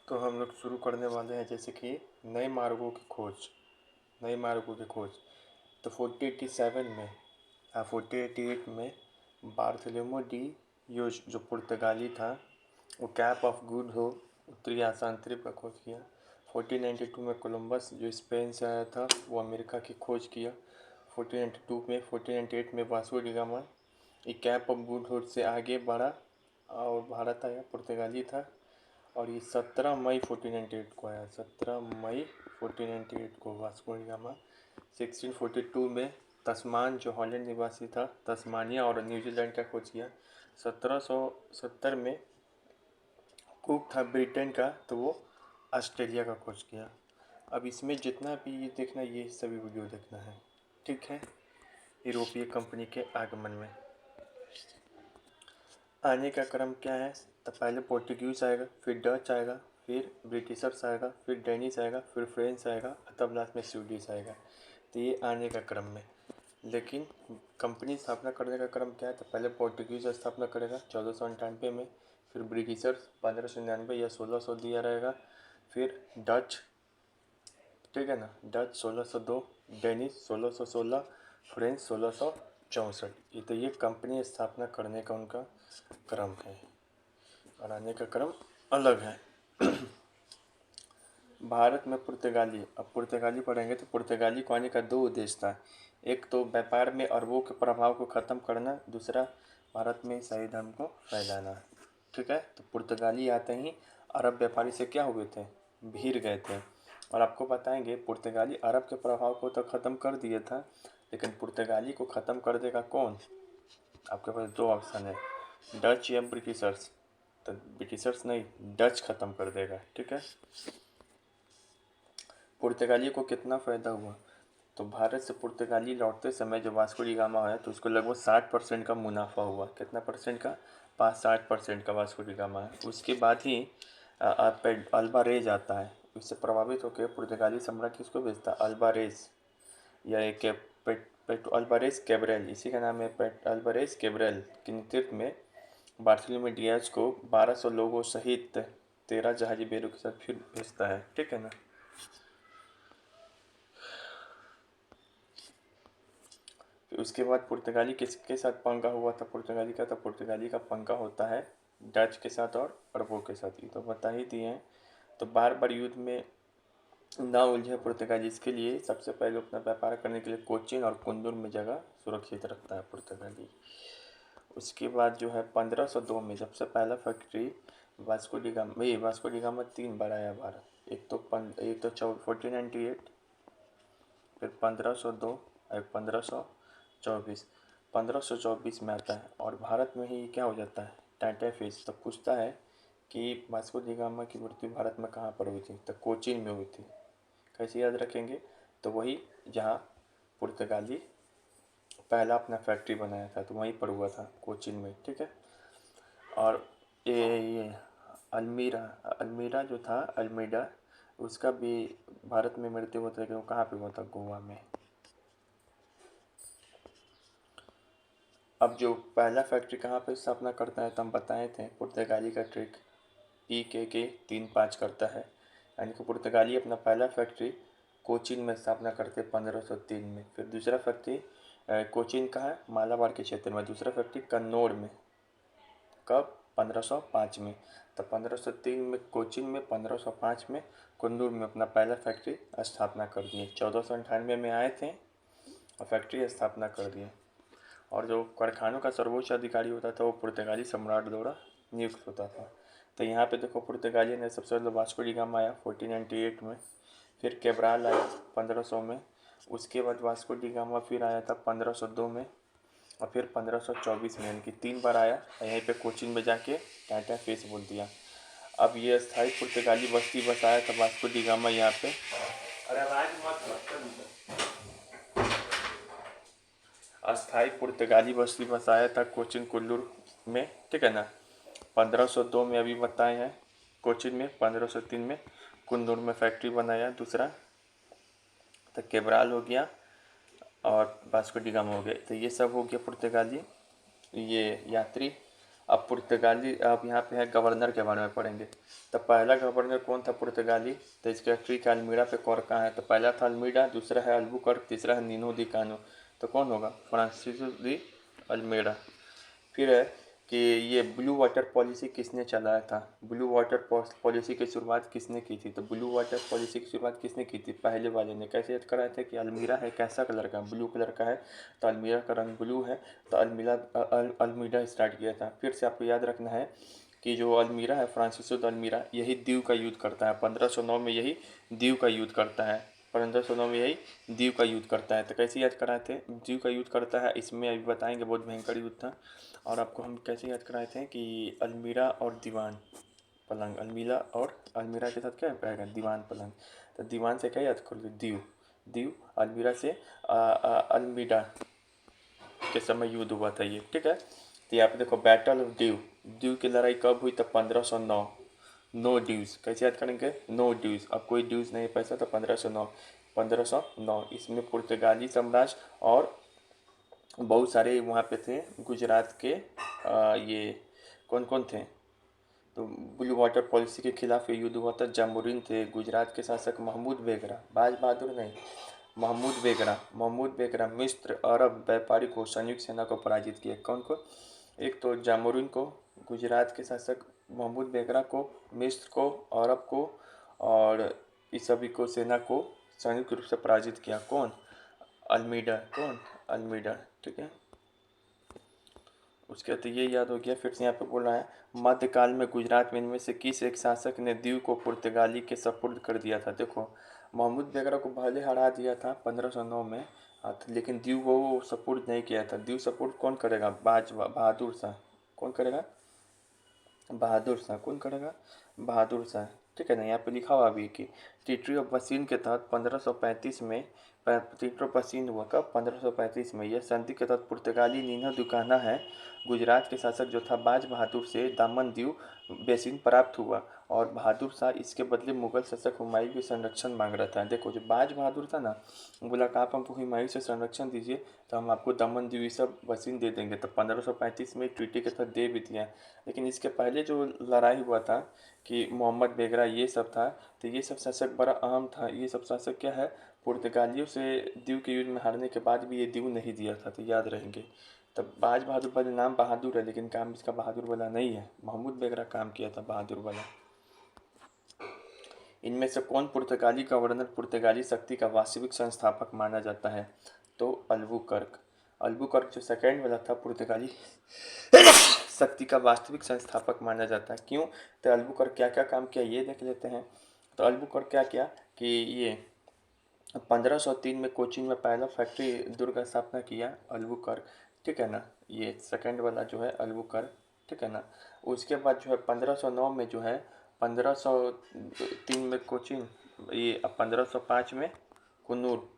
तो हम लोग शुरू करने वाले हैं जैसे कि नए मार्गों की खोज। तो 1487 में 1488 में बार्थोलोमेव डी यूज जो पुर्तगाली था, वो कैप ऑफ गुड होप उत्तरी आसान द्वीप का खोज किया। 1492 में कोलंबस जो स्पेन से आया था वो अमेरिका की खोज किया। 1498 में वास्को डी गामा ये कैप ऑफ गुड होप से आगे बढ़ा और भारत आया, पुर्तगाली था। और ये 17 मई 1498 को आया, 17 मई 1498 को वास्को डी गामा। 1642 में तस्मान जो हॉलैंड निवासी था, तस्मानिया और न्यूजीलैंड का खोज किया। 1770 में कुक था ब्रिटेन का, तो वो ऑस्ट्रेलिया का खोज किया। अब इसमें जितना भी ये देखना, ये सभी वीडियो देखना है, ठीक है। यूरोपीय कंपनी के आगमन में आने का क्रम क्या है, तो पहले पोर्टुगीज आएगा, फिर डच आएगा, फिर ब्रिटिशर्स आएगा, फिर डेनिश आएगा, फिर फ्रेंच आएगा, तब लास्ट में स्वीडिश आएगा। तो ये आने का क्रम में। लेकिन कंपनी स्थापना करने का क्रम क्या है, तो पहले पोर्टुगीज स्थापना करेगा 1498 में, फिर ब्रिटिशर्स 1599 या 1600 दिया रहेगा, फिर डच, ठीक है ना, डच 1602, डेनिश 1616, फ्रेंच 1664। ये कंपनी स्थापना करने का उनका क्रम है और आने का क्रम अलग है। भारत में पुर्तगाली, अब पुर्तगाली पढ़ेंगे तो पुर्तगाली को आने का दो उद्देश्य था। एक तो व्यापार में अरबों के प्रभाव को ख़त्म करना, दूसरा भारत में ईसाई धर्म को फैलाना, ठीक है। तो पुर्तगाली आते ही अरब व्यापारी से क्या हुए थे, भीड़ गए थे। और आपको बताएंगे पुर्तगाली अरब के प्रभाव को तो ख़त्म कर दिया था, लेकिन पुर्तगाली को ख़त्म कर देगा कौन। आपके पास दो ऑप्शन है, डच या ब्रिटिशर्स। तो ब्रिटिशर्स नहीं, डच ख़त्म कर देगा, ठीक है। पुर्तगाली को कितना फ़ायदा हुआ, तो भारत से पुर्तगाली लौटते समय जो वास्को डी गामा है तो उसको लगभग 60% का मुनाफा हुआ। कितना परसेंट का, 60% का वास्को डी गामा है। उसके बाद ही अल्बारेज आता है, उससे प्रभावित होकर पुर्तगाली सम्राट किसको भेजता है, अल्बारेज या एक अल्बारेज कैब्रल, इसी का नाम है अल्बारेज कैब्रल के नेतृत्व में बार्थोलोमेव डियाज को 1200 लोगों सहित 13 जहाजी बेरों के साथ फिर भेजता है, ठीक है ना। फिर उसके बाद पुर्तगाली किसके साथ पंगा हुआ था पुर्तगाली का, तो पुर्तगाली का पंगा होता है डच के साथ और अरबों के साथ, ये तो बता ही दिए हैं। तो बार बार युद्ध में ना उलझे पुर्तगाली, इसके लिए सबसे पहले अपना व्यापार करने के लिए कोचीन और कुंदुर में जगह सुरक्षित रखता है पुर्तगाली। उसके बाद जो है 1502 में सबसे पहला फैक्ट्री वास्को डी गामा 3 बार आया भारत। एक तो 1498, फिर 1502 और 1524। 1524 में आता है और भारत में ही क्या हो जाता है, टाटा फेस। तो पूछता है कि वास्को डी गामा की मृत्यु भारत में कहाँ पर हुई थी, तो कोचीन में हुई थी। कैसे याद रखेंगे, तो वही जहाँ पुर्तगाली पहला अपना फैक्ट्री बनाया था तो वहीं पर हुआ था, कोचीन में, ठीक है। और ये अल्मीरा अल्मीरा जो था, अल्मीडा, उसका भी भारत में मृत्यु होता है कि वो कहाँ पे हुआ था, गोवा में। अब जो पहला फैक्ट्री कहाँ पे स्थापना करता है, तो हम बताए थे पुर्तगाली का ट्रिक PKK 35 करता है, यानी कि पुर्तगाली अपना पहला फैक्ट्री कोचीन में स्थापना करते 1503 में। फिर दूसरा फैक्ट्री कोचीन का है मालाबार के क्षेत्र में, दूसरा फैक्ट्री कन्नौर में, कब, 1505 में। तो 1503 में कोचीन में, 1505 में कुंदूर में अपना पहला फैक्ट्री स्थापना कर दिए। 1498 में आए थे और फैक्ट्री स्थापना कर दिए। और जो कारखानों का सर्वोच्च अधिकारी होता था वो पुर्तगाली सम्राट द्वारा नियुक्त होता था। तो यहाँ पे देखो पुर्तगाली ने सबसे पहले वास्को डी गामा आया 1498 में, फिर कैब्राल आया 1500 में, उसके बाद वास्को डी गामा फिर आया था 1502 में, और फिर 1524 में, यानी कि 3 बार आया। यहीं पे कोचीन में जाके टाटा फेस बोल दिया। अब ये अस्थायी पुर्तगाली बस्ती बसाया था वास्को डी गामा यहाँ पे। अरे आवाज मत, अस्थायी पुर्तगाली बस्ती बसाया था कोचिन कुल्लूर में, ठीक है ना। 1502 में अभी बताए हैं कोचिन में, 1503 में कुंदूर में फैक्ट्री बनाया दूसरा, तो केबराल हो गया और वास्को डी गामा हो गया। तो ये सब हो गया पुर्तगाली ये यात्री। अब पुर्तगाली, अब यहाँ पे है गवर्नर के बारे में पढ़ेंगे। तो पहला गवर्नर कौन था पुर्तगाली? तो इसके ट्रिक अल्मीरा पे कौर कहाँ है? तो पहला था अल्मीडा, दूसरा है अल्बुकर्क, तीसरा है नीनो दी कानो। तो कौन होगा? Francisco de Almeida. फिर है कि ये ब्लू वाटर पॉलिसी किसने चलाया था? ब्लू वाटर पॉलिसी की शुरुआत किसने की थी? तो ब्लू वाटर पॉलिसी की शुरुआत किसने की थी? पहले वाले ने। कैसे याद कराया था कि अलमीरा है कैसा कलर का? ब्लू कलर का है, तो अलमीरा का रंग ब्लू है, तो अलमीरा स्टार्ट किया था। फिर से आपको याद रखना है कि जो अलमीरा है, फ्रांसिसो द अलमीरा, यही दीव का युद्ध करता है। 1509 में यही दीव का युद्ध करता है। 1509 में यही दीव का युद्ध करता है। तो कैसे याद कराए थे? दीव का युद्ध करता है, इसमें अभी बताएंगे, बहुत भयंकर युद्ध था। और आपको हम कैसे याद कराए थे कि अलमीरा और दीवान पलंग, अलमीरा और अलमीरा के साथ क्या रहेगा? दीवान पलंग। तो दीवान से क्या याद कर लो? दीव। दीव अलमीरा से अलमीरा के समय युद्ध हुआ था ये, ठीक है। तो यहाँ पे देखो बैटल ऑफ ड्यू। ड्यू की लड़ाई कब हुई? तो 1509। नो ड्यूज कैसे याद करेंगे? नो ड्यूज, अब कोई ड्यूज नहीं पैसा, तो 1509। 1509 इसमें पुर्तगाली साम्राज्य और बहुत सारे वहाँ पे थे गुजरात के ये कौन कौन थे? तो ब्लू वाटर पॉलिसी के खिलाफ ये युद्ध हुआ था। जामोरिन थे, गुजरात के शासक महमूद बेगरा, बाज बहादुर नहीं, महमूद बेगरा मिस्र अरब व्यापारी को संयुक्त सेना को पराजित किया। कौन को? एक तो जामोरिन को, गुजरात के शासक महमूद बेगरा को, मिस्र को, अरब को, और इस सभी को सेना को संयुक्त रूप से पराजित किया। कौन? अल्मीडा। कौन? अल्मीडा, ठीक है। उसके बाद तो ये याद हो गया। फिर से यहाँ पे बोल रहा है मध्यकाल में गुजरात में इनमें से किस एक शासक ने दीव को पुर्तगाली के सपुर्द कर दिया था? देखो महमूद बेगरा को भले हरा दिया था 1509 में, लेकिन दीव को वो सपुर्द नहीं किया था। दीव सपुर्द कौन करेगा? बहादुर शाह। कौन करेगा? बहादुर शाह। कौन करेगा? बहादुर शाह, ठीक है ना। यहाँ पे लिखा हुआ अभी कि ट्रीटी ऑफ बसीन के तहत 1535 में, ट्रीटी ऑफ बसीन हुआ कब? 1535 में। यह संधि के तहत पुर्तगाली नीना दुकाना है गुजरात के शासक जो था बाज बहादुर से दामन दीव बेसिन प्राप्त हुआ, और बहादुर शाह इसके बदले मुगल शासक हुमायूं के संरक्षण मांग रहा था। देखो जो बाज बहादुर था ना, बोला कि आप हमको हुमायूं से संरक्षण दीजिए तो हम आपको दमन दीव सब वसीन दे देंगे। तो 1535 में ट्रीटी के तहत दे भी दिया। लेकिन इसके पहले जो लड़ाई हुआ था कि मोहम्मद बेगरा ये सब था, तो ये सब शासक बड़ा अहम था। ये सब शासक क्या है, पुर्तगालियों से दीव के युद्ध में हारने के बाद भी ये दीव नहीं दिया था, तो याद रहेंगे। तब बाज बहादुर वाले नाम बहादुर है, लेकिन काम इसका बहादुर वाला नहीं है। महमूद बेगरा काम किया था बहादुर वाला। इनमें से कौन पुर्तगाली गवर्नर पुर्तगाली शक्ति का वास्तविक संस्थापक माना जाता है? तो अल्बुकर्क। अल्बुकर्क जो सेकेंड वाला था पुर्तगाली शक्ति का वास्तविक संस्थापक माना जाता है। क्यों? तो अल्बुकर्क क्या क्या काम किया ये देख लेते हैं। तो अल्बुकर्क क्या किया कि ये 1503 में कोचीन में पहला फैक्ट्री दुर्ग स्थापना किया अल्बुकर्क, ठीक है ना। ये सेकंड वाला जो है अल्बुकर्क, ठीक है ना। उसके बाद जो है 1509 में जो है 1503 में कोचीन, ये 1505 में कुन्नूर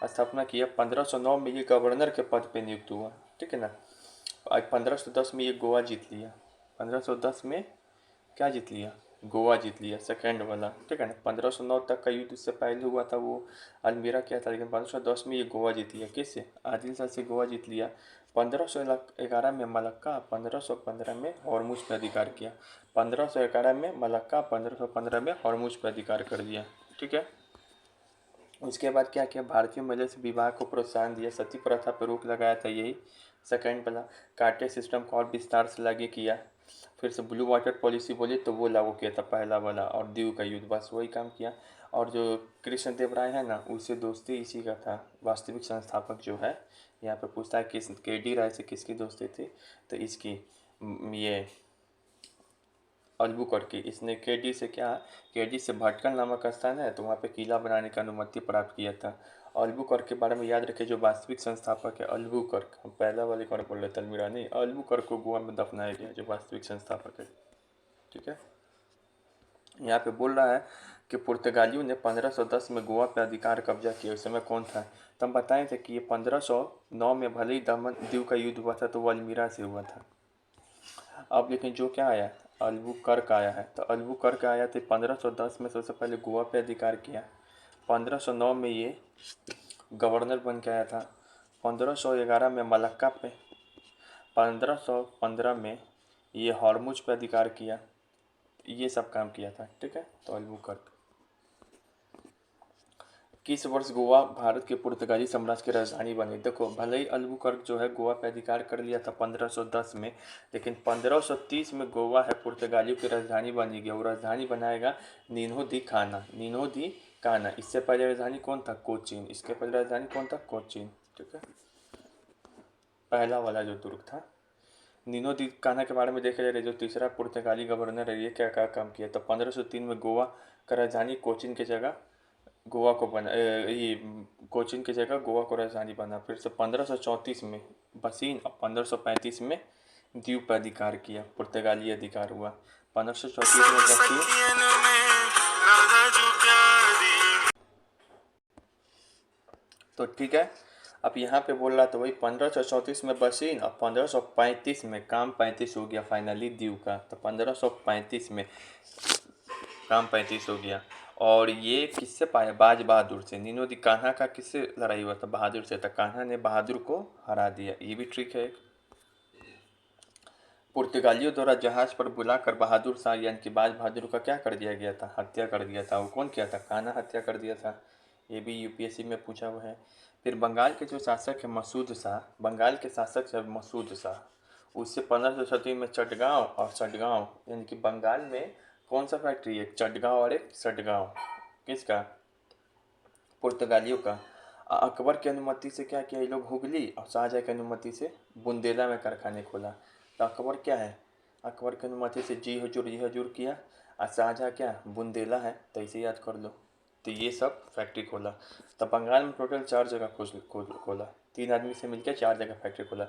स्थापना किया। 1509 में ये गवर्नर के पद पे नियुक्त हुआ, ठीक है ना। आज 1510 में ये गोवा जीत लिया। 1510 में क्या जीत लिया? गोवा जीत लिया, सेकेंड वाला, ठीक है ना। 1509 तक का युद्ध उससे पहले हुआ था, वो अलमीरा किया था, लेकिन 1510 में ये गोवा जीत लिया। किससे? आदिल शाह से गोवा जीत लिया। 1511 में मलक्का, 1515 में हॉर्मुज पर अधिकार किया। 1511 में मलक्का, 1515 में हॉर्मुज पर अधिकार कर दिया, ठीक है। उसके बाद क्या किया? भारतीय महिला से विवाह को प्रोत्साहन दिया, सती प्रथा पर रोक लगाया था, यही सेकंड वाला। काटे सिस्टम को और विस्तार से लागू किया। फिर से ब्लू वाटर पॉलिसी बोली तो वो लागू किया था पहला वाला, और दीव का युद्ध, बस वही काम किया। और जो कृष्ण देव राय है ना, उससे दोस्ती इसी का था। वास्तविक संस्थापक जो है, यहाँ पे पूछता है किस के डी राय से किसकी दोस्ती थी? तो इसकी ये अल्बुकर्क, इसने केडी से क्या, केडी से भटकल नामक स्थान है, तो वहाँ पे किला बनाने की अनुमति प्राप्त किया था। अल्बुकर्क के बारे में याद रखें, जो वास्तविक संस्थापक है अल्बुकर्क, हम पहला वाले कौन बोल रहे थे? अलमीरा नहीं, अल्बुकर्क को गोवा में दफनाया गया जो वास्तविक संस्थापक है, ठीक है। यहाँ पे बोल रहा है कि पुर्तगालियों ने 1510 में गोवा पर अधिकार कब्जा किया। उस समय कौन था? तो हम बताए थे कि ये 1509 में भले ही दमन दीव का युद्ध हुआ था, तो वो अलमीरा से हुआ था। अब लेकिन जो क्या आया, अल्बुकर्क आया है। तो अल्बुकर्क आया तो 1510 में सबसे पहले गोवा पे अधिकार किया। 1509 में ये गवर्नर बन के आया था। 1511 में मलक्का पे, 1515 में ये हॉर्मुज पर अधिकार किया, ये सब काम किया था। ठीक है, तो अल्बुकर्क। किस वर्ष गोवा भारत के पुर्तगाली साम्राज्य की राजधानी बनी? देखो, भले ही अल्बुकर्क जो है गोवा पे अधिकार कर लिया था 1510 में, लेकिन 1530 में गोवा है पुर्तगालियों की राजधानी बनी गई। और राजधानी बनाएगा नीनो दी काना, नीनो दी काना। इससे पहले राजधानी कौन था? कोचीन। इसके पहले राजधानी कौन था? कोचीन। ठीक है, पहला वाला जो दुर्ग था। नीनो दी काना के बारे में देखा जाए, जो तीसरा पुर्तगाली गवर्नर है, ये क्या क्या काम किया? तो 1503 में गोवा का राजधानी कोचीन की जगह गोवा को बना, ये कोचीन की जगह गोवा को राजधानी बना। फिर से 1534 में बसीन और 1535 में द्वीप पर अधिकार किया, पुर्तगाली अधिकार हुआ। 1534 में बसीन, तो ठीक है। अब यहाँ पे बोल रहा तो वही 1534 में बसीन और 1535 में काम 35 हो गया फाइनली द्वीप का। तो 1535 में काम 35 हो गया। और ये किससे पाया? बाज बहादुर से। नीनो दी कान्हा का किससे लड़ाई हुआ था? बहादुर से। था कान्हा ने बहादुर को हरा दिया, ये भी ट्रिक है। पुर्तगालियों द्वारा जहाज पर बुलाकर बहादुर शाह यानी कि बाज बहादुर का क्या कर दिया गया था? हत्या कर दिया था। वो कौन किया था? कान्हा हत्या कर दिया था। ये भी यूपीएससी में पूछा हुआ है। फिर बंगाल के जो शासक है मसूद शाह, बंगाल के शासक है मसूद शाह, उससे 1537 में चटगांव और सटगांव यानी कि बंगाल में कौन सा फैक्ट्री है? चटगांव और एक सटगांव। किसका? पुर्तगालियों का। अकबर की अनुमति से क्या किया ये लोग? हुगली। और शाहजहाँ की अनुमति से बुंदेला में कारखाने खोला। तो अकबर क्या है? अकबर की अनुमति से जी हजूर किया, और शाहजहाँ क्या? बुंदेला है, तो इसे याद कर लो। तो ये सब फैक्ट्री खोला। तो बंगाल में टोटल 4 जगह खोला। 3 आदमी से मिलकर 4 जगह फैक्ट्री खोला।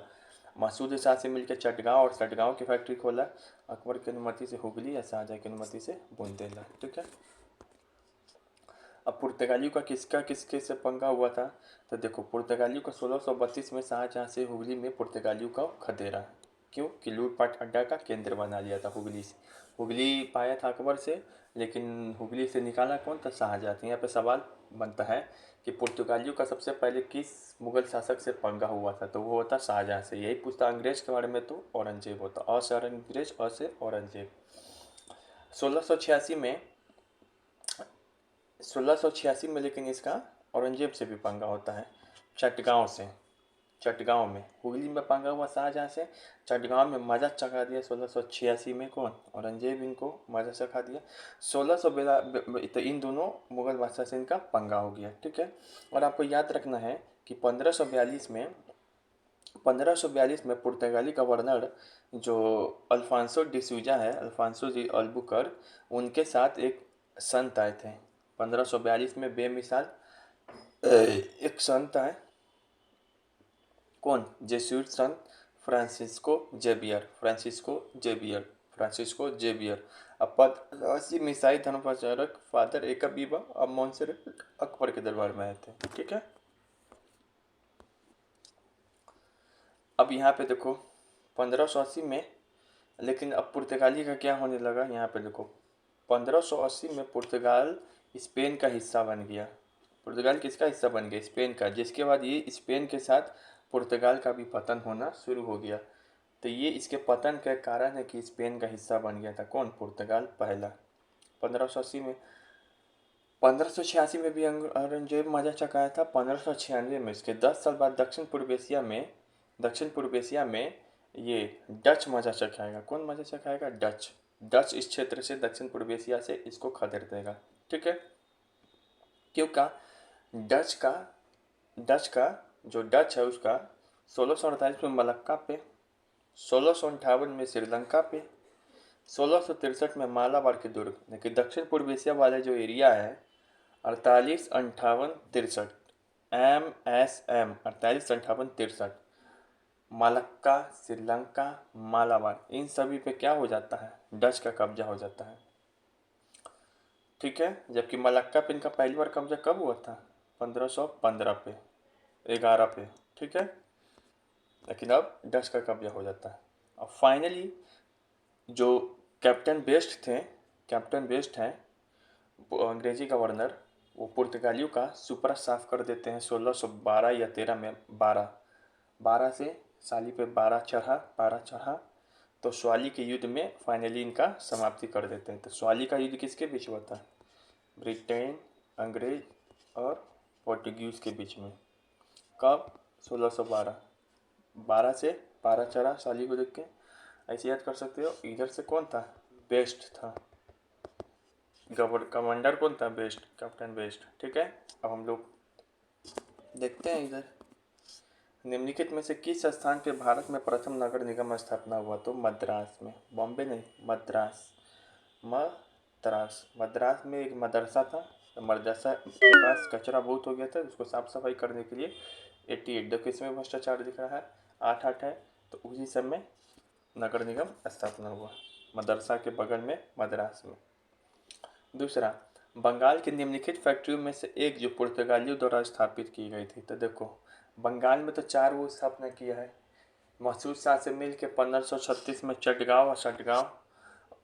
मसूद शाह से मिलकर चटगांव और सटगांव की फैक्ट्री खोला। अकबर की अनुमति से हुगली, या शाहजहाँ की अनुमति से बुंदेला। ठीक है। अब पुर्तगालियों का किसके से पंगा हुआ था? तो देखो, पुर्तगालियों का 1632 में शाहजहाँ से हुगली में पुर्तगालियों का खदेरा। क्यों? कि लूटपाट अड्डा का केंद्र बना लिया था हुगली से। हुगली पाया था अकबर से, लेकिन हुगली से निकाला कौन था? शाहजहाँ। तो यहाँ पे सवाल बनता है कि पुर्तगालियों का सबसे पहले किस मुगल शासक से पंगा हुआ था? तो वो होता शाहजहाँ से। यही पूछता अंग्रेज के बारे में तो औरंगजेब होता। अ से अंग्रेज, अ से औरंगजेब। 1686 में 1686 में लेकिन इसका औरंगजेब से भी पंगा होता है, चटगांव से। चटगांव में, हुगली में पंगा हुआ शाहजहाँ से, चटगांव में मजा चखा दिया 1686 में कौन? औरंगजेब। इनको मजा चखा दिया 1600। तो इन दोनों मुगल बादशाह से इनका पंगा हो गया। ठीक है। और आपको याद रखना है कि 1542 में पुर्तगाली गवर्नर जो अल्फांसो डिसूजा है, अल्फांसो दी अल्बुकर्क, उनके साथ एक संत आए थे 1542 में। बेमिसाल एक संत आए, कौन? जेsuit संत फ्रांसिस्को जेवियर। अब 80 में ईसाई धर्म प्रचारक फादर एकबीबा अब मोन्सेरेट अकबर के दरबार में आए थे। ठीक है। अब यहाँ पे देखो 1580 में, लेकिन अब पुर्तगाली का क्या होने लगा? यहाँ पे देखो 1580 में पुर्तगाल स्पेन का हिस्सा बन गया। पुर्तगाल किसका हिस्सा बन गया? स्पेन का। जिसके बाद ये स्पेन के साथ पुर्तगाल का भी पतन होना शुरू हो गया। तो ये इसके पतन का कारण है कि स्पेन का हिस्सा बन गया था कौन? पुर्तगाल पहला 1580 में। 1586 में भी औरंगजेब मजा चखाया था। 1596 में इसके 10 साल बाद दक्षिण पूर्व एशिया में ये डच मजा चखाएगा। कौन मजा चखाएगा? डच। डच इस क्षेत्र से, दक्षिण पूर्व एशिया से इसको खदेड़ देगा। ठीक है। क्यों का? डच का जो डच है उसका 1648 में मलक्का पे, 1658 में श्रीलंका पे, 1663 में मालाबार के दुर्ग, लेकिन दक्षिण पूर्व एशिया वाले जो एरिया है 48 58 63 MSM 48 58 63, मलक्का, श्रीलंका, मालाबार, इन सभी पे क्या हो जाता है? डच का कब्जा हो जाता है। ठीक है। जबकि मलक्का पे इनका पहली बार कब्जा कब हुआ था? 1515 पे, 11 पे। ठीक है। लेकिन अब डच का कब्जा हो जाता है। अब फाइनली जो कैप्टन बेस्ट हैं अंग्रेजी गवर्नर, वो पुर्तगालियों का सुपरा साफ कर देते हैं 1612 या 13 में। 12 से साली पे 12 चढ़ा। तो स्वाली के युद्ध में फाइनली इनका समाप्ति कर देते हैं। तो स्वाली का युद्ध किसके बीच हुआ था? ब्रिटेन, अंग्रेज और पोर्टुगीज के बीच में। कब? 1612। 12 से पारा चढ़ा स्वाली को देख के, ऐसे याद कर सकते हो। इधर से कौन था? बेस्ट था, कमांडर कौन था? Best, captain best. ठीक है, अब हम लोग देखते हैं इधर। निम्नलिखित में से किस स्थान पे भारत में प्रथम नगर निगम स्थापना हुआ? तो मद्रास में, बॉम्बे नहीं, मद्रास। मद्रास में एक मदरसा था। तो मदरसा के पास कचरा बहुत हो गया था, उसको साफ सफाई करने के लिए 88, देखो इसमें भ्रष्टाचार दिख रहा है, 8 है। तो उसी समय नगर निगम स्थापना हुआ, मदरसा के बगल में, मद्रास में। दूसरा, बंगाल की निम्नलिखित फैक्ट्रियों में से एक जो पुर्तगालियों द्वारा स्थापित की गई थी। तो देखो बंगाल में तो 4 वो स्थापना किया है। महसूद शाह से मिल के 1536 में चटगांव और सटगांव।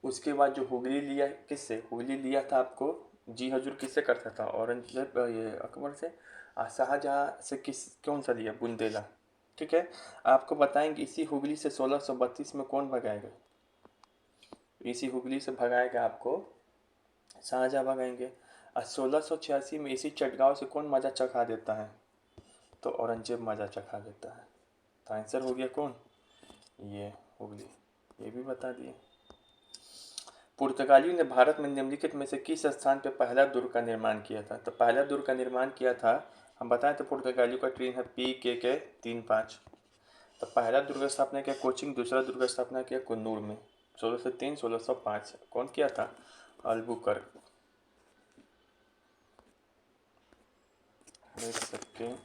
उसके बाद जो हुगली लिया, किससे हुगली लिया था? आपको जी हजूर किससे करता था? औरंगजेब, ये अकबर से। शाहजहाँ से कौन सा लिया? बुंदेला। ठीक है, आपको बताएंगे इसी हुगली से 1632 में कौन भगाएगा? इसी हुगली से भगाएगा आपको शाहजहाँ भगाएंगे। और 1686 में इसी चटगांव से कौन मजा चखा देता है? तो औरंगजेब मजा चखा देता है। तो आंसर हो गया कौन? ये हुगली। ये भी बता दिए। पुर्तगालियों ने भारत में निम्नलिखित में से किस स्थान पर पहला दुर्ग का निर्माण किया था? तो पहला दुर्ग का निर्माण किया था, हम बताएं तो पुर्तगालियों का ट्रेन है PKK 35। तो पहला दुर्ग स्थापना किया कोचिंग, दूसरा दुर्ग स्थापना किया कुन्नूर में 1603 1605। कौन किया था? अल्बुकर्क। देख सकते हैं।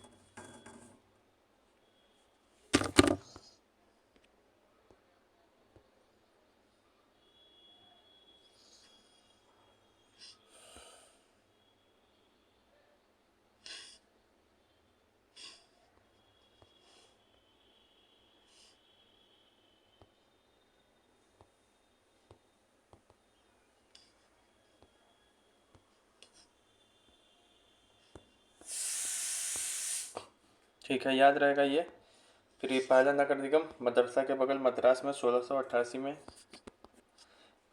ठीक है, याद रहेगा ये। फिर ये पहला नगर निगम मदरसा के बगल मद्रास में 1688 में।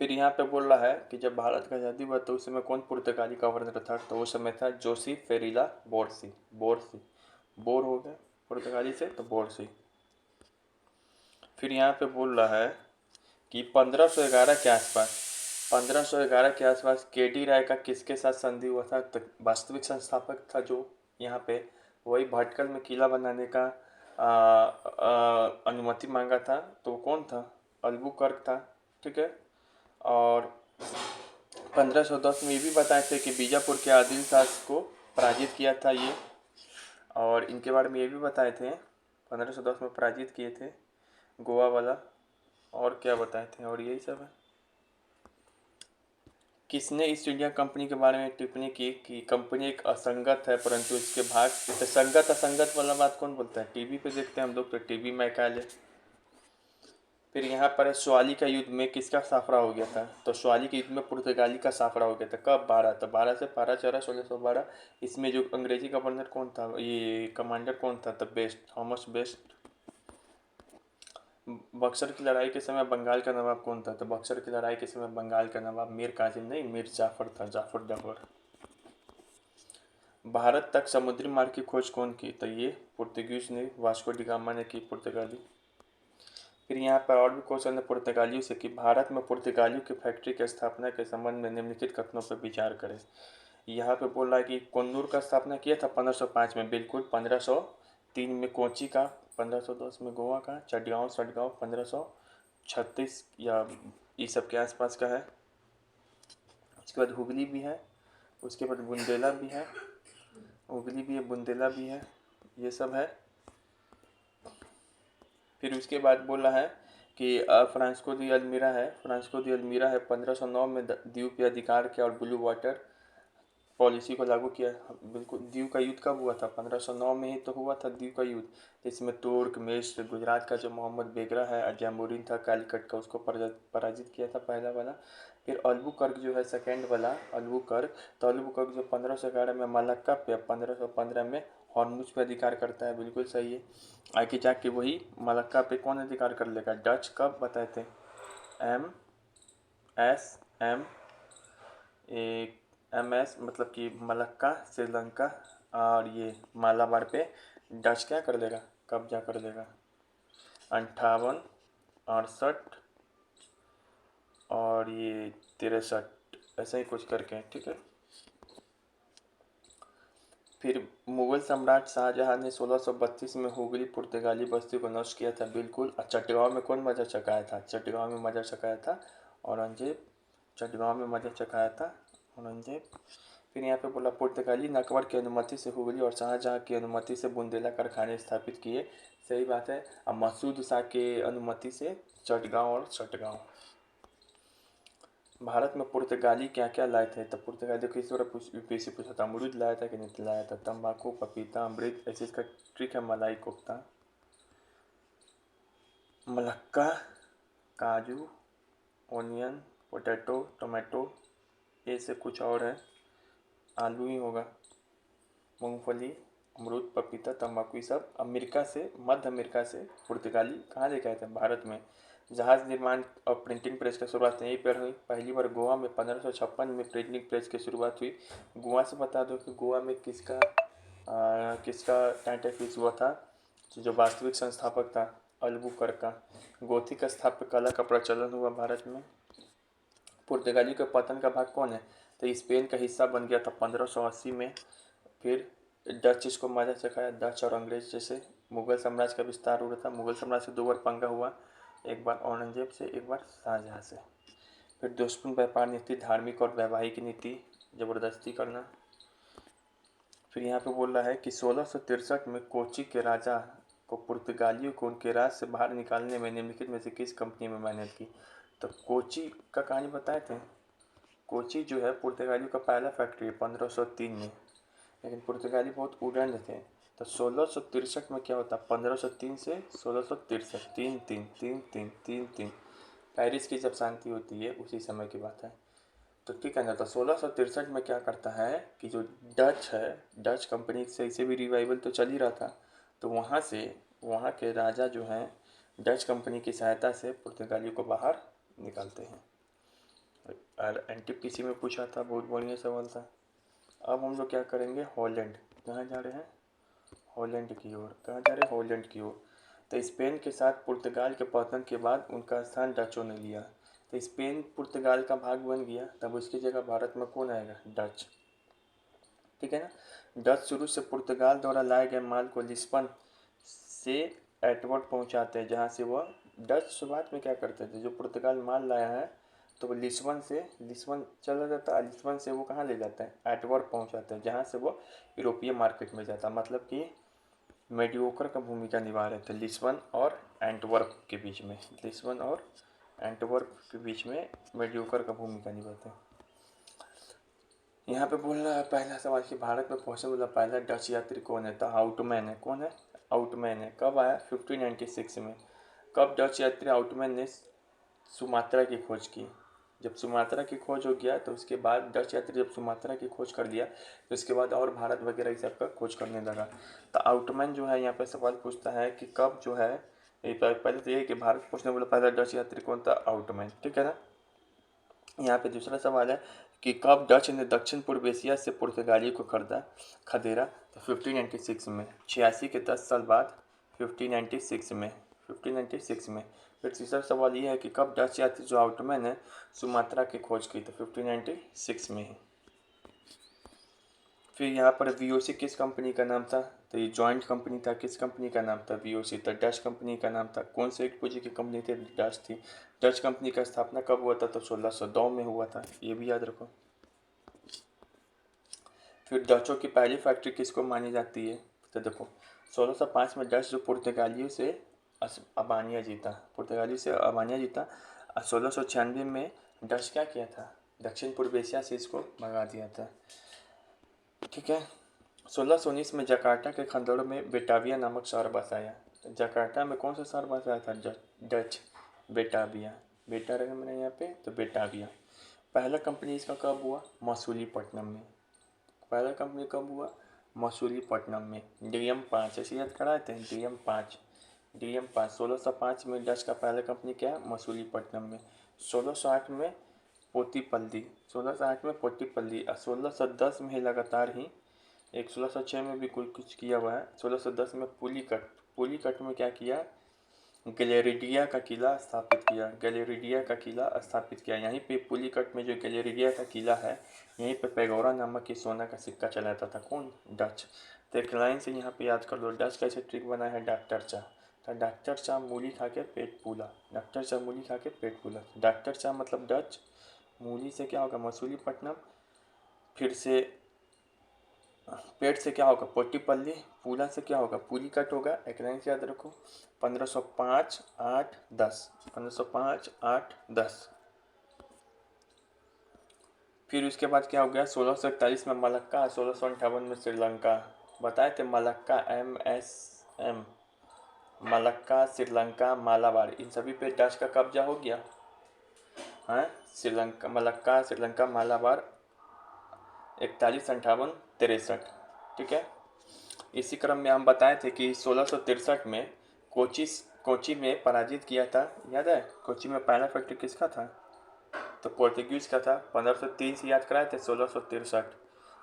फिर यहाँ पे बोल रहा है कि जब भारत का आज़ादी हुआ तो उस समय कौन पुर्तगाली गवर्नर था? तो उस समय था जोसी फेरिला बोरसी। बोर हो गया पुर्तगाली से, तो बोरसी। फिर यहाँ पे बोल रहा है कि 1511 के आसपास, 1511 के आसपास KD राय का किसके साथ संधि हुआ था? तो वास्तविक संस्थापक था जो यहाँ पे, वही भटकल में किला बनाने का अनुमति मांगा था। तो कौन था? अल्बुकर्क था। ठीक है, और 1510 में ये भी बताए थे कि बीजापुर के आदिल शाह को पराजित किया था ये। और इनके बारे में ये भी बताए थे, 1510 में पराजित किए थे गोवा वाला। और क्या बताए थे? और यही सब है। किसने ईस्ट इंडिया कंपनी के बारे में टिप्पणी की कि कंपनी एक असंगत है परंतु इसके भाग, तो संगत असंगत वाला बात कौन बोलता है? टीवी पे देखते हैं हम लोग, तो टीवी मैकाले। फिर यहाँ पर है स्वाली का युद्ध में किसका साफरा हो गया था? तो स्वाली के युद्ध में पुर्तगाली का साफरा हो गया था। कब? 12। तो 12 से पारा चढ़ा 1612। इसमें जो अंग्रेजी गवर्नर कौन था, ये कमांडर कौन था? तो बेस्ट, थॉमस बेस्ट। बक्सर की लड़ाई के समय बंगाल का नवाब कौन था? तो बक्सर की लड़ाई के समय बंगाल का नवाब मीर कासिम नहीं, मीर जाफर था, जाफर। भारत तक समुद्री मार्ग की खोज कौन की? तो ये पुर्तगीज ने, वास्को डी गामा ने की, पुर्तगाली। फिर यहाँ पर और भी क्वेश्चन है पुर्तगालियों से कि भारत में पुर्तगालियों की फैक्ट्री की स्थापना के संबंध में निम्नलिखित कथनों पर विचार करें। यहाँ पे बोल रहा है कि कुन्नूर का स्थापना किया था 1505 में, बिल्कुल। 1503 में कोची का, 1510 में गोवा का, चटगांव सटगांव 1536 या इस सब के आसपास का है। उसके बाद हुगली भी है, उसके बाद बुंदेला भी है, हुगली भी है, बुंदेला भी है, ये सब है। फिर उसके बाद बोल रहा है कि फ्रांसिस्को दी अल्मीरा है, 1509 में द्वीप पे अधिकार किया और ब्लू वाटर पॉलिसी को लागू किया। बिल्कुल। द्वीप का युद्ध कब हुआ था? 1509 में ही तो हुआ था द्वीप का युद्ध, जिसमें तुर्क, मिस्र, गुजरात का जो मोहम्मद बेगरा है, अजमुद्दीन था कालीकट का, उसको पराजित किया था पहला वाला। फिर अल्बुकर्क जो है सेकेंड वाला, अल्बुकर्क। तो अल्बुकर्क जो 1511 में मलक्का पे, 1515 में हॉर्मुज पे अधिकार करता है, बिल्कुल सही है। आगे जाके वही मलक्का पे कौन अधिकार कर लेगा? डच। कब बताए थे? एम MS मतलब कि मलक्का, श्रीलंका और ये मालाबार पे डच क्या कर लेगा, कब्जा कर लेगा। 58, 68 और ये 63, ऐसा ही कुछ करके, ठीक है। फिर मुगल सम्राट शाहजहां ने 1632 में हुगली पुर्तगाली बस्ती को नष्ट किया था, बिल्कुल। चटगांव में कौन मजा चकाया था, चटगांव में मजा चकाया था औरंगजेब, चटगांव में मजा चकाया था औरंगजेब। फिर यहाँ पे बोला पुर्तगाली नकबर की अनुमति से हुगली और शाहजहां की अनुमति से बुंदेला कारखाने स्थापित किए, सही बात है। अब मसूद शाह के अनुमति से चटगांव और चटगांव। भारत में पुर्तगाली क्या क्या लाए थे, तो पुर्तगाली देखो इस बार यूपीएससी पूछा था, अमरूद लाया था कि नहीं लाया था, तंबाकू, पपीता, अमृत, ऐसे इसका ट्रिक है, मलाई कोफ्ता, मलक्का, काजू, ओनियन, पोटैटो, टोमेटो, ये से कुछ और है, आलू ही होगा, मूंगफली, अमरूद, पपीता, तंबाकू, ये सब अमेरिका से, मध्य अमेरिका से पुर्तगाली कहाँ लेके आए थे, भारत में। जहाज निर्माण और प्रिंटिंग प्रेस की शुरुआत यहीं पर हुई, पहली बार गोवा में 1556 में प्रिंटिंग प्रेस की शुरुआत हुई। गोवा से बता दो कि गोवा में किसका टाइटल हुआ था, जो वास्तविक संस्थापक था, अल्बुकर्क। गोथिक स्थापत्य कला का प्रचलन हुआ भारत में। पुर्तगाली के पतन का भाग कौन है, तो स्पेन का हिस्सा बन गया था 1580 में। फिर डच इसको मजा चखाया, डच और अंग्रेज जैसे। मुगल साम्राज्य का विस्तार हुआ था, मुगल साम्राज्य से 2 बार पंगा हुआ, एक बार औरंगजेब से, एक बार शाहजहां से। फिर दोषपूर्ण व्यापार नीति, धार्मिक और वैवाहिक नीति, जबरदस्ती करना। फिर यहाँ पे बोल रहा है कि 1663 में कोची के राजा को पुर्तगालियों को उनके राज्य से बाहर निकालने में निम्नलिखित में से किस कंपनी में मेहनत की, तो कोची का कहानी बताए थे। कोची जो है पुर्तगालियों का पहला फैक्ट्री है 1503 में, लेकिन पुर्तगाली बहुत उड़न थे। तो 1663 में क्या होता, 1503 से 1663, 3-3 पेरिस की जब शांति होती है उसी समय की बात है। तो ठीक है ना, तो 1663 में क्या करता है कि जो डच है, डच कंपनी से इसे भी रिवाइवल तो चल ही रहा था, तो वहाँ से वहाँ के राजा जो हैं डच कंपनी की सहायता से पुर्तगाली को बाहर निकालते हैं। और एनटीपीसी में पूछा था, बहुत बढ़िया सवाल था। अब हम लोग क्या करेंगे, हॉलैंड, कहाँ जा रहे हैं, हॉलैंड की ओर, कहाँ जा रहे हैं, हॉलैंड की ओर। तो स्पेन के साथ पुर्तगाल के पतन के बाद उनका स्थान डचों ने लिया, तो स्पेन पुर्तगाल का भाग बन गया, तब उसकी जगह भारत में कौन आएगा, डच, ठीक है ना। डच शुरू से पुर्तगाल द्वारा लाए गए माल को लिस्बन से एटवर्ड पहुंचाते हैं, जहां से वह डच शुरुआत में क्या करते थे, जो पुर्तगाल माल लाया है तो वो लिस्बन चला जाता है, लिस्बन से वो कहाँ ले जाते हैं, एटवर्ड पहुंचाते हैं, जहाँ से वो यूरोपीय मार्केट में जाता है। मतलब कि मेडियोकर का भूमिका निभा रहे थे लिस्बन और एंटवर्प के बीच में, लिस्बन और एंटवर्प के बीच में मेडियोकर का भूमिका निभाते हैं। यहाँ पे बोल रहा है पहला सवाल कि भारत में पहुंचने वाला पहला डच यात्री कौन है, तो आउटमैन है। कौन है, आउटमैन है। कब आया, 1596 में। कब डच यात्री आउटमैन ने सुमात्रा की खोज की, जब सुमात्रा की खोज हो गया तो उसके बाद डच यात्री जब सुमात्रा की खोज कर लिया तो उसके बाद और भारत वगैरह इस सबका खोज करने लगा। तो आउटमैन जो है यहाँ पे सवाल पूछता है कि कब जो है, पहले तो ये कि भारत पहुँचने वाला पहला डच यात्री कौन था, आउटमैन, ठीक है ना। यहाँ पे दूसरा सवाल है कि कब डच ने दक्षिण पूर्व एशिया से पुर्तगाली को खदेड़ा, तो 1596 में, 86 के 10 साल बाद 1596 में, 1596 में। फिर तीसरा सवाल ये है कि कब डच यात्री जो आउटमैन है सुमात्रा की खोज की, तो 1596 में ही। फिर यहाँ पर वीओसी किस कंपनी का नाम था, तो ये जॉइंट कंपनी था, किस कंपनी का नाम था, वीओसी, तो डच कंपनी का नाम था। कौन से एक पूंजी की कंपनी थी, डच थी। डच कंपनी का स्थापना कब हुआ था, तो 1602 में हुआ था, ये भी याद रखो। फिर डचों की पहली फैक्ट्री किसको मानी जाती है, तो देखो 1605 में डच जो पुर्तगालियों से अबानिया जीता, पुर्तगाली से अबानिया जीता। 1696 में डच क्या किया था, दक्षिण पूर्व एशिया से इसको भगा दिया था, ठीक है। 1619 में जकार्ता के खंडरों में बेटाविया नामक शहर बसाया। तो जकार्ता में कौन सा शहर बसाया था, डच, बेटाविया, बेटा रहेगा मैंने यहाँ पे, तो बेटाविया। पहला कंपनी इसका कब हुआ, मसूलीपट्टनम में। पहला कंपनी कब हुआ, मसूलीपट्टनम में। DM 5 ऐसे याद कराए थे, DM 5, DM5। 1605 में डच का पहला कंपनी क्या है, मसूलीपट्टनम में। 1608 में पोतीपल्ली, 1608 में पोतीपल्ली, और 1610 में ही लगातार ही एक 1606 में भी कुछ किया हुआ है। 1610 में पुलिकट, पुलिकट में क्या किया, गैलेरिडिया का किला स्थापित किया, गैलेरिडिया का किला स्थापित किया। यहीं पे पुलिकट में जो गैलेरिडिया का किला है, यहीं पे पेगोरा नामक की सोना का सिक्का चलाता था। कौन, डच। तो एक लाइन से यहाँ पे याद कर लो, डच कैसे ट्रिक बना है, डॉक्टर चाह। तो डॉक्टर चाह मूली खा के पेट फूला, डॉक्टर चाह मूली खा के पेट फूला। डॉक्टर चाह मतलब डच, मूली से क्या होगा, मसूलीपट्टनम, फिर से पेट से क्या होगा, पोटीपल्ली, पूला से क्या होगा, पुलिकट होगा। एक लाइन से याद रखो, 1505 8 10, 1505 8 10। फिर उसके बाद क्या हो गया, 1641 में मलक्का, 1658 में श्रीलंका। बताए थे Malacca, MSM, Malacca, Sri Lanka, Malabar, इन सभी पे डच का कब्जा हो गया है। श्रीलंका, मलक्का, श्रीलंका, मालाबार, 41 58 63। ठीक है। इसी क्रम में हम बताए थे कि 1663 में कोची में पराजित किया था, याद है। कोची में पहला फैक्ट्री किसका था, तो पोर्तुगीज का था। 1503 से याद कराए थे 1663।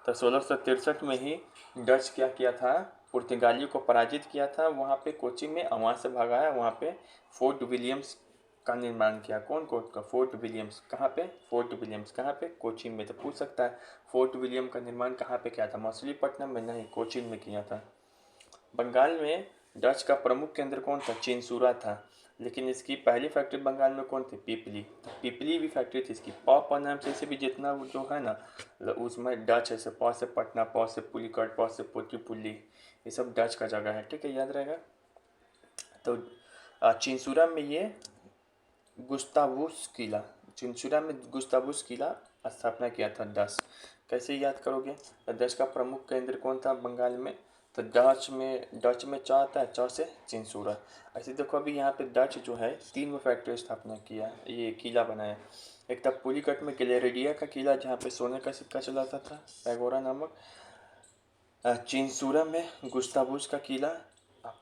तो 1663 में ही डच क्या किया था, पुर्तगालियों को पराजित किया था वहाँ पे कोची में, वहाँ से भगाया। वहाँ पे फोर्ट विलियम्स का निर्माण किया। कौन कोर्ट का, फोर्ट विलियम्स। कहाँ पे, फोर्ट विलियम्स कहाँ पे, कोचीन में। तो पूछ सकता है फोर्ट विलियम का निर्माण कहाँ पे किया था, मछलीपट्टनम में नहीं, कोचीन में किया था। बंगाल में डच का प्रमुख केंद्र कौन था, चिंसूरा था। लेकिन इसकी पहली फैक्ट्री बंगाल में कौन थी, पीपली। तो पीपली भी फैक्ट्री थी इसकी। पौ नाम से भी जितना जो है ना, उसमें डच है। पौ से पटना, पौ से पुलिकट, पौ से पोटीपुल्ली, ये सब डच का जगह है। ठीक है, याद रहेगा। तो चिंसूरा में ये गुस्तावुस किला, चिंचुरा में गुस्तावुस किला स्थापना किया था डच। कैसे याद करोगे, तो डच का प्रमुख केंद्र कौन था बंगाल में, तो डच में च आता है, च से चिंसूरा। ऐसे देखो अभी यहाँ पे डच जो है 3 फैक्ट्री स्थापना किया, ये किला बनाया। एक था पुलिकट में गैलेरिडिया का किला, जहाँ पे सोने का सिक्का चलाता था, पैगोरा नामक। चिंसूरा में गुस्तावुस का किला।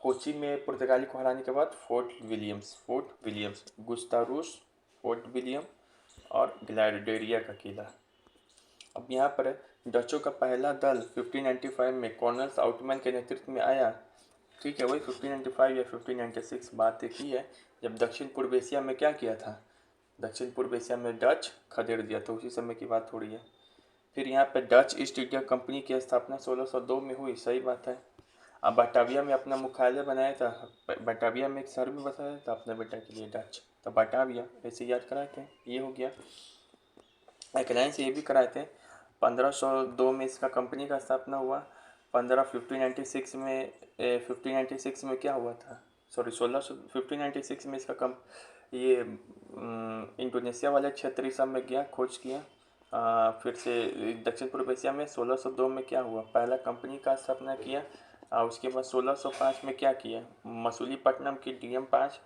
कोची में पुर्तगाली को हराने के बाद फोर्ट विलियम्स, गुस्तावुस, फोर्ट विलियम और ग्लैडिएरिया का किला। अब यहाँ पर डचों का पहला दल 1595 में कर्नल साउथमैन के नेतृत्व में आया। ठीक है, वही 1595 या 1596 बात एक ही है, जब दक्षिण पूर्व एशिया में क्या किया था, दक्षिण पूर्व एशिया में डच खदेड़ दिया था, उसी समय की बात थोड़ी है। फिर यहाँ पे डच ईस्ट इंडिया कंपनी की स्थापना 1602 में हुई, सही बात है। अब बटाविया में अपना मुख्यालय बनाया था, बटाविया में एक शहर भी बसाया था अपने बेटा के लिए डच, तो बटाविया ऐसे याद कराए थे। ये हो गया। एक लाइन से ये भी कराए थे, 1502 में इसका कंपनी का स्थापना हुआ। 1596 में 1596 में क्या हुआ था, सॉरी 1596 में इसका ये इंडोनेशिया वाले क्षेत्र सब में गया, खोज किया। फिर से दक्षिण पूर्व एशिया में 1602 में क्या हुआ, पहला कंपनी का स्थापना किया। उसके बाद 1605 में क्या किया, मसूलीपट्टनम की DM5।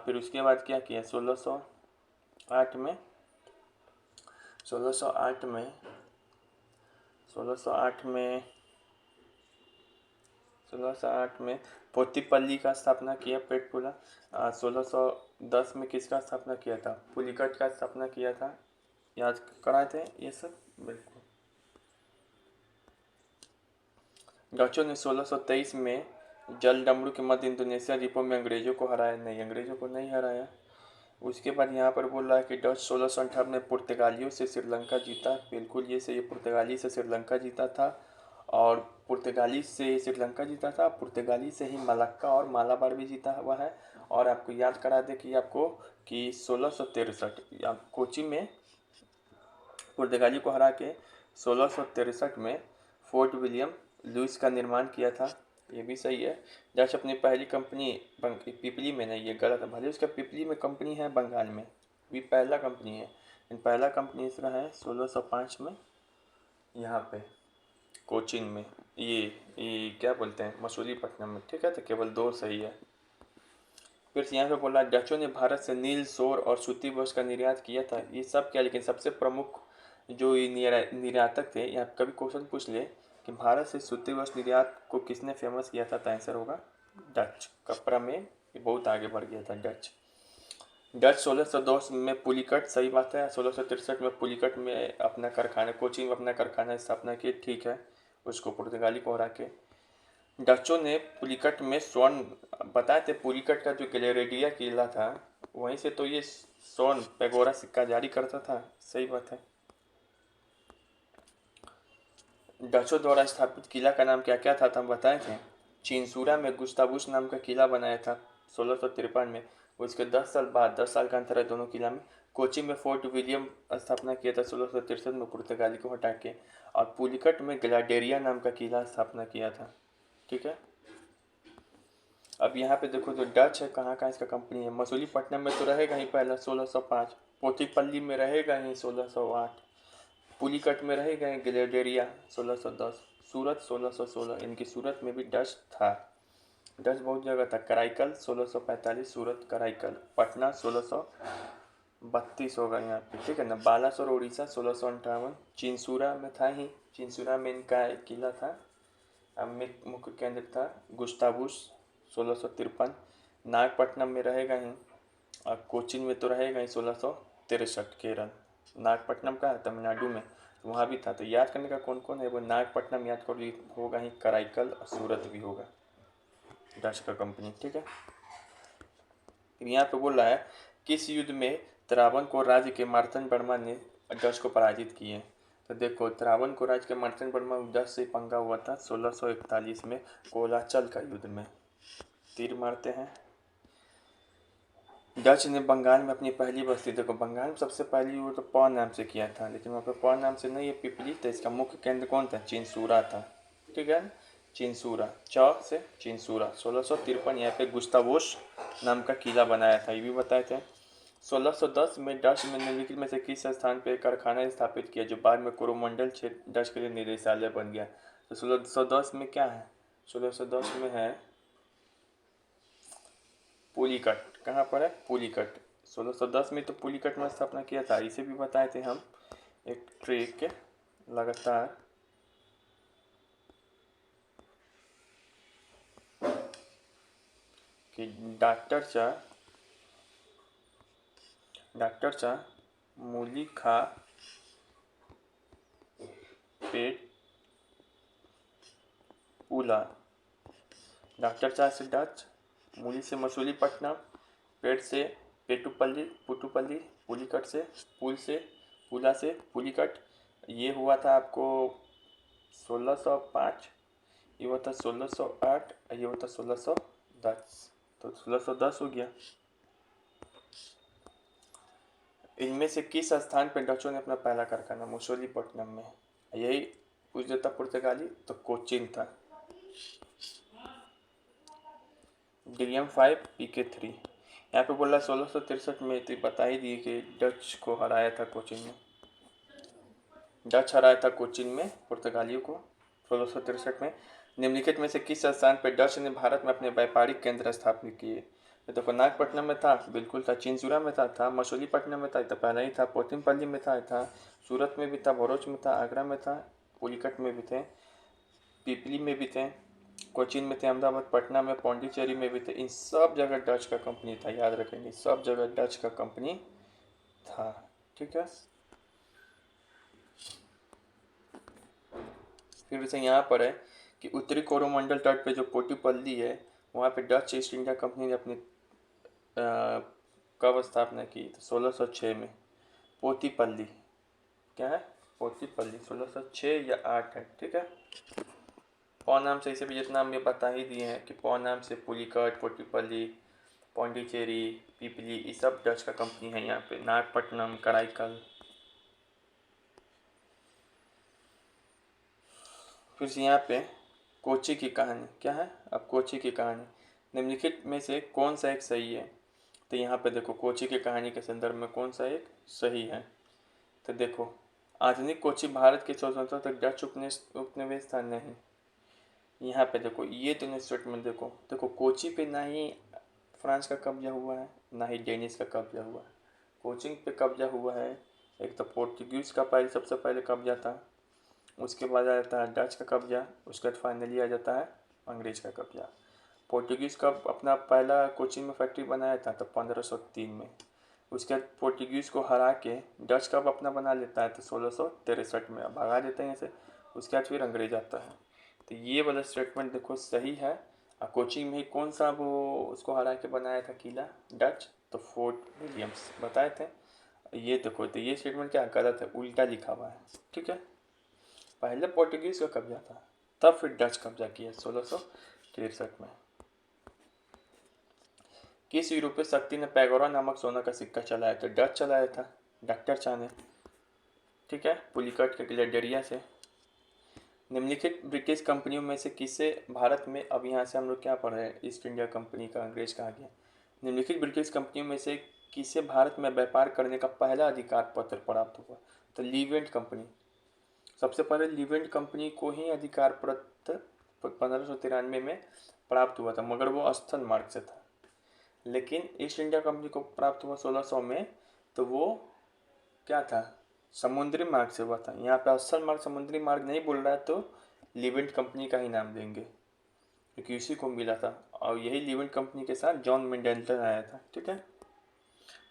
फिर उसके बाद क्या किया, 1608 में 1608 में 1608 में 1608 में पोतीपल्ली का स्थापना किया, पेटपुला। 1610 में किसका स्थापना किया था, पुलिकट का स्थापना किया था, याद कराए थे ये सब बिल्कुल। डचों ने 1623 में जलडमरू के मध्य इंडोनेशिया द्वीपों में अंग्रेजों को हराया, नहीं, अंग्रेजों को नहीं हराया। उसके बाद यहाँ पर बोल रहा है कि डच 1658 में पुर्तगालियों से श्रीलंका जीता, बिल्कुल ये सही, पुर्तगाली से श्रीलंका जीता था। और पुर्तगाली से श्रीलंका जीता था, पुर्तगाली से ही मलक्का और मालाबार भी जीता हुआ है। और आपको याद करा दे कि आपको कि 1663 कोची में पुर्तगाली को हरा के 1663 में फोर्ट विलियम लुइस का निर्माण किया था, ये भी सही है। डच अपनी पहली कंपनी पिपली में, नहीं ये गलत है, भले उसका पिपली में कंपनी है, बंगाल में भी पहला कंपनी है, लेकिन पहला कंपनी इसका है 1605 में यहाँ पे कोचीन में, ये क्या बोलते हैं, मसूलीपट्टनम में। ठीक है, तो केवल 2 सही है। फिर से यहाँ पे बोला डचों ने भारत से नील, सोर और सूती वस्त्र का निर्यात किया था, ये सब क्या, लेकिन सबसे प्रमुख जो ये निर्यातक थे, यहाँ कभी क्वेश्चन पूछ ले कि भारत से सूती वस्त्र निर्यात को किसने फेमस किया था, तो आंसर होगा डच। कपड़ा में ये बहुत आगे बढ़ गया था डच। डच 1602 में पुलिकट, सही बात है, 1663 में पुलिकट में अपना कारखाना, कोचीन में अपना कारखाना स्थापना की, ठीक है, उसको पुर्तगाली को हरा के। डचों ने पुलिकट में स्वर्ण, बताए थे पुलिकट का जो गैलेरेडिया किला था वहीं से तो ये स्वर्ण पेगोरा सिक्का जारी करता था, सही बात है। डचों द्वारा स्थापित किला का नाम क्या क्या था तो हम बताए थे। चिंसूरा में गुस्ताबुस नाम का किला बनाया था 1653 में। उसके 10 साल बाद, 10 साल का अंतर है दोनों किला में। कोची में फोर्ट विलियम स्थापना किया था 1663 में पुर्तगाली को हटा के। और पुलिकट में ग्लाडेरिया नाम का किला स्थापना किया था, ठीक है। अब यहाँ पे देखो जो डच है कहाँ कहाँ इसका कंपनी है। मसूलीपट्टनम में तो रहेगा ही पहला 1605, पोथीपल्ली में रहेगा ही 1608, पुलिकट में रहेगा ही ग्लेडेरिया 1610, सूरत 1616, इनकी सूरत में भी डच था। डच बहुत जगह था। कराईकल 1645, सूरत कराईकल। पटना 1632 होगा यहाँ पे, ठीक है ना। बालासोर उड़ीसा 1658, चिंसूरा में था ही, चिंसूरा में इनका एक किला था, मुख्य केंद्र था। गुस्ताबुस 1653, नागपट्टनम में रहेगा ही, और कोचीन में तो रहेगा ही 1663, केरल। नागपट्टनम का है तमिलनाडु में, वहाँ भी था। तो याद करने का कौन कौन है वो, नागपट्टनम याद करो, ये होगा ही, कराईकल और सूरत भी होगा डच का कंपनी, ठीक है। यहाँ पे बोल रहा है किस युद्ध में त्रावण को राज्य के मार्तंड वर्मा ने डच को पराजित किए। तो देखो त्रावण को राज्य के मार्तंड वर्मा डच से पंगा हुआ था 1641 में कोलाचल का युद्ध में। तीर मारते हैं। डच ने बंगाल में अपनी पहली बस्ती, देखो बंगाल में सबसे पहली वो तो पौ नाम से किया था, लेकिन वहाँ पर पौ नाम से नहीं, ये पिपली था। इसका मुख्य केंद्र कौन था, चिंसूरा था, ठीक है। चिंसूरा, च से चिंसूरा। 1653 यहाँ पे गुस्तावोस नाम का किला बनाया था, ये भी बताए थे। 1610 में डच में निम्नलिखित में से किस स्थान पर कारखाना स्थापित किया जो बाद में कोरोमंडल क्षेत्र डच के लिए निदेशालय बन गया। तो 1610 में क्या है, 1610 में है पुलिकट। कहाँ पर है, पुलिकट। 1610 में तो पुलिकट में स्थापना किया था, इसे भी बताए थे हम एक ट्रिक लगातार। कि डॉक्टर चा मूली खा पेट फूला। डॉक्टर चा से डच, मूली से मसूलीपट्टनम, पेट से पेटुपल्ली पुटुपल्ली, पुलिकट से पुल से पुला से पुलिकट। ये हुआ था आपको 1605, ये हुआ था 1608, ये हुआ था 1610, तो 1610 हो गया। इनमें से किस स्थान पर डचों ने अपना पहला कारखाना, मसूलीपट्टनम में। यही पूछ देता पुर्तगाली तो कोचीन था। DDM5 PK3 यहाँ पे बोला 1663 में, तो बता ही दिए कि डच को हराया था कोचीन में। डच हराया था कोचीन में पुर्तगालियों को 1663 में। निम्नलिखित में से किस स्थान पर डच ने भारत में अपने व्यापारिक केंद्र स्थापित किए। तो देखो नागपट्टनम में था, बिल्कुल था। चिंसूरा में था मसूलीपट्टनम में था, तो पहले ही था। पोथिमपल्ली में था, सूरत में भी था, भरूच में था, आगरा में था, पुलिकट में भी थे, पिपली में भी थे, कोचीन में थे, अहमदाबाद, पटना में, पौंडीचेरी में भी थे। इन सब जगह डच का कंपनी था, याद रखेंगे, सब जगह डच का कंपनी था, ठीक है। फिर से यहाँ पर है कि उत्तरी कोरोमंडल तट पे जो पोटीपल्ली है वहाँ पे डच ईस्ट इंडिया कंपनी ने अपनी कब स्थापना की, तो 1606 में। पोतीपल्ली क्या है, पोतीपल्ली 1606 या 8 है, ठीक है। पौ नाम से, इसे भी जितना हम ये बता ही दिए हैं कि पौ नाम से पुलिकट, पोटीपल्ली, पौंडीचेरी, पिपली, ये सब डच का कंपनी है। यहाँ पे नागपट्टनम, कराईकल। फिर से यहाँ पे कोची की कहानी क्या है, अब कोची की कहानी निम्नलिखित में से कौन सा एक सही है। तो यहाँ पे देखो कोची की कहानी के संदर्भ में कौन सा एक सही है। तो देखो आधुनिक कोची भारत के स्वतंत्रता तक डच उपनिवेश था नहीं। यहाँ पे देखो ये दोनों स्टेटमेंट देखो कोची पे ना ही फ्रांस का कब्जा हुआ है ना ही डेनिश का कब्जा हुआ है। कोचिंग पे कब्जा हुआ है, एक तो पोर्टुगीज का सबसे पहले कब्जा था, उसके बाद आ जाता है डच का कब्जा, उसके बाद फाइनली आ जाता है अंग्रेज का कब्जा। पोर्टुगीज़ कब अपना पहला कोचिन में फैक्ट्री बनाया था? तो 1503 में। उसके बाद पोर्टुगीज़ को हरा के डच कब अपना बना लेता है? तो 1663 में। अब भगा देते हैं इसे। उसके बाद फिर अंग्रेज आता है। तो ये वाला स्टेटमेंट देखो सही है। कोचिंग में ही कौन सा वो उसको हरा के बनाया था किला? डच। तो फोर्ट विलियम्स बताए थे। ये देखो, तो ये स्टेटमेंट क्या गलत है, उल्टा लिखा हुआ है। ठीक है, पहले पोर्टुगीज का कब्जा था, तब फिर डच कब्जा किया 1663 में। किस यूरोपीय शक्ति ने पैगोरा नामक सोना का सिक्का चलाया? तो डच चलाया था, डॉक्टर चा ने। ठीक है, पुलिकट के ग्लेडियरिया से। निम्नलिखित ब्रिटिश कंपनियों में से किसे भारत में, अब यहाँ से हम लोग क्या पढ़ रहे हैं, ईस्ट इंडिया कंपनी का अंग्रेज कहा गया। निम्नलिखित ब्रिटिश कंपनियों में से किसे भारत में व्यापार करने का पहला अधिकार पत्र प्राप्त हुआ? तो लीवेंट कंपनी। सबसे पहले लीवेंट कंपनी को ही अधिकार पत्र 1593 में प्राप्त हुआ था, मगर वो स्थल मार्ग से था। लेकिन ईस्ट इंडिया कंपनी को प्राप्त हुआ 1600 में, तो वो क्या था, समुद्री मार्ग से हुआ था। यहाँ पे स्थल मार्ग समुद्री मार्ग नहीं बोल रहा है, तो लीवेंट कंपनी का ही नाम देंगे क्योंकि उसी को मिला था। और यही लीवेंट कंपनी के साथ जॉन मिडल्टन आया था। ठीक है,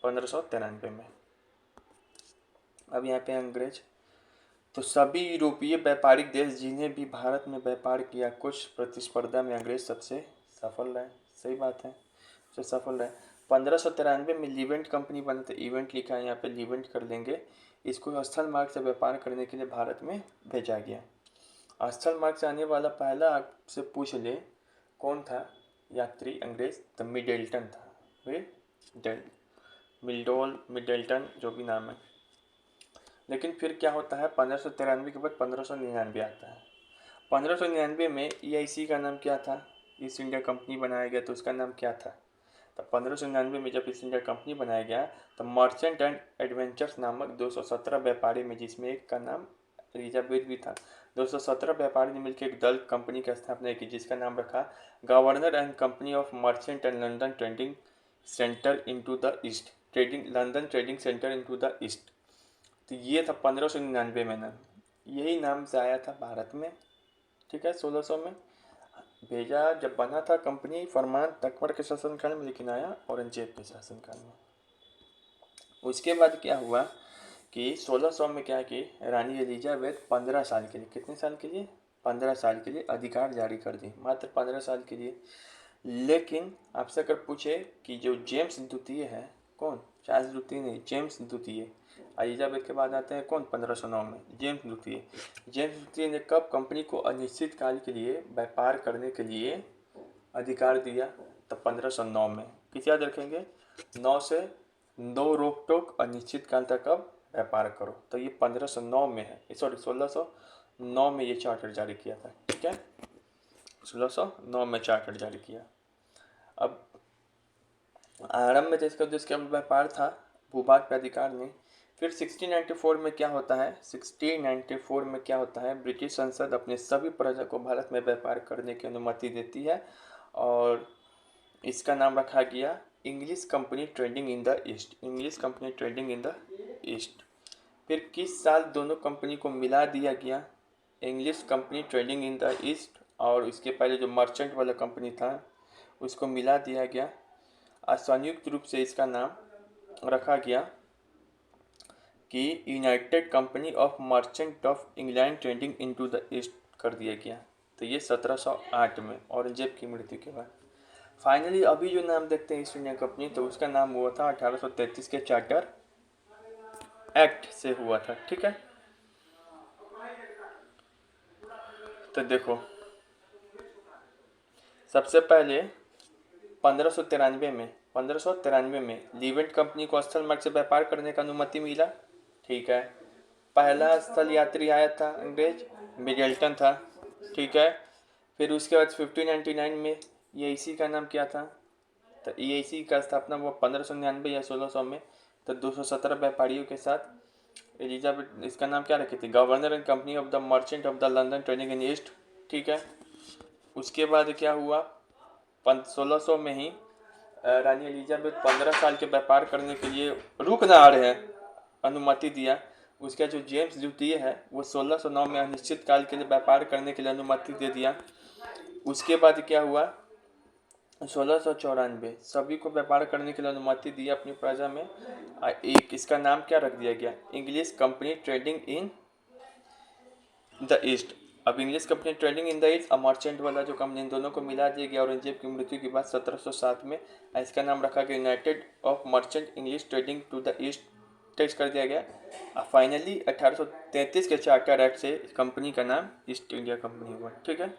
1593 में। अब यहाँ पे अंग्रेज। तो सभी यूरोपीय व्यापारिक देश जिन्हें भी भारत में व्यापार किया, कुछ प्रतिस्पर्धा में अंग्रेज सबसे सफल रहे। सही बात है, सबसे सफल रहे। 1593 में लीवेंट कंपनी बनी, तो इवेंट लिखा है यहाँ पे, लीवेंट कर देंगे। इसको स्थल मार्ग से व्यापार करने के लिए भारत में भेजा गया। स्थल मार्ग से आने वाला पहला आपसे पूछ ले कौन था यात्री अंग्रेज? तो मिडल्टन था। मिडल्टन जो भी नाम है। लेकिन फिर क्या होता है, 1593 के बाद 1599 आता है। 1599 में EIC का नाम क्या था? ईस्ट इंडिया कंपनी बनाया गया, तो उसका नाम क्या था? तो 1599 में जब ईस्ट इंडिया कंपनी बनाया गया, तो मर्चेंट एंड एडवेंचर्स नामक 217 व्यापारी में, जिसमें एक का नाम एलिजाबेथ भी था, 217 व्यापारी ने मिलकर एक दल कंपनी की स्थापना की, जिसका नाम रखा governor and company of merchant and London trading centre into the east. London trading centre into the east. तो ये था 1599 में नाम, यही नाम से आया था भारत में। ठीक है, 1600 में भेजा। जब बना था कंपनी, फरमान अकबर के शासनकाल में, लेकिन आया औरंगजेब के शासनकाल में। उसके बाद क्या हुआ कि 1600 में क्या कि रानी एलिजाबेथ 15 साल के लिए, कितने साल के लिए, 15 साल के लिए अधिकार जारी कर दी, मात्र 15 साल के लिए। लेकिन आपसे अगर पूछे कि जो जेम्स द्वितीय है, कौन, चार्ल्स द्वितीय नहीं, जेम्स द्वितीय, एलिजाबेथ के बाद आते हैं कौन, 1509 में जेम्स द्वितीय। जेम्स द्वितीय ने कब कंपनी को अनिश्चित काल के लिए व्यापार करने के लिए अधिकार दिया? तो 1509 में। किस याद रखेंगे, 9 से 2 रोक टोक, अनिश्चित काल तक अब व्यापार करो। तो ये 1509 में है, सॉरी 1609 में ये चार्टर जारी किया था। ठीक है, 1609 में चार्टर जारी किया। अब आरंभ में जिसका जिसका व्यापार था, भूभाग पे अधिकार नहीं। फिर 1694 में क्या होता है, 1694 में क्या होता है, ब्रिटिश संसद अपने सभी प्रजा को भारत में व्यापार करने की अनुमति देती है, और इसका नाम रखा गया English company trading in the east. English company trading in the east. फिर किस साल दोनों कंपनी को मिला दिया गया, English company trading in the east और इसके पहले जो मर्चेंट वाला कंपनी था उसको मिला दिया गया। संयुक्त रूप से इसका नाम रखा गया कि United company of merchant of England trading into the east कर दिया गया। तो ये 1708 में औरंगजेब की मृत्यु के बाद। फाइनली अभी जो नाम देखते हैं ईस्ट इंडिया कंपनी, तो उसका नाम हुआ था 1833 के चार्टर एक्ट से हुआ था। ठीक है, तो देखो सबसे पहले 1593 में लीवेंट कंपनी को स्थल मार्ग से व्यापार करने का अनुमति मिला। ठीक है, पहला स्थल यात्री आया था अंग्रेज, मिडल्टन था। ठीक है, फिर उसके बाद 1599 में EIC का नाम क्या था, तो EIC का स्थापना हुआ 1599 या 1600 में। तो 217 व्यापारियों के साथ एलिजाबेथ, इसका नाम क्या रखी थी, governor and company of the merchant of the London trading in east. ठीक है, उसके बाद क्या हुआ, 1600 में ही रानी एलिजाबेथ 15 साल के व्यापार करने के लिए रुक ना आ रहे हैं, अनुमति दिया। उसका जो जेम्स द्वितीय है वो 1609 में अनिश्चित काल के लिए व्यापार करने के लिए अनुमति दे दिया। उसके बाद क्या हुआ, 1694 सभी को व्यापार करने के लिए अनुमति दी अपनी प्रजा में। एक इसका नाम क्या रख दिया गया, English company trading in the east. अब English company trading in the east, अब मर्चेंट वाला जो कंपनी, इन दोनों को मिला दिया गया औरंगजेब की मृत्यु के बाद 1707 में। इसका नाम रखा गया united of merchant English trading to the east, टेक्स कर दिया गया। फाइनली 1833 के चार्टर एक्ट से कंपनी का नाम ईस्ट इंडिया कंपनी हुआ। ठीक है।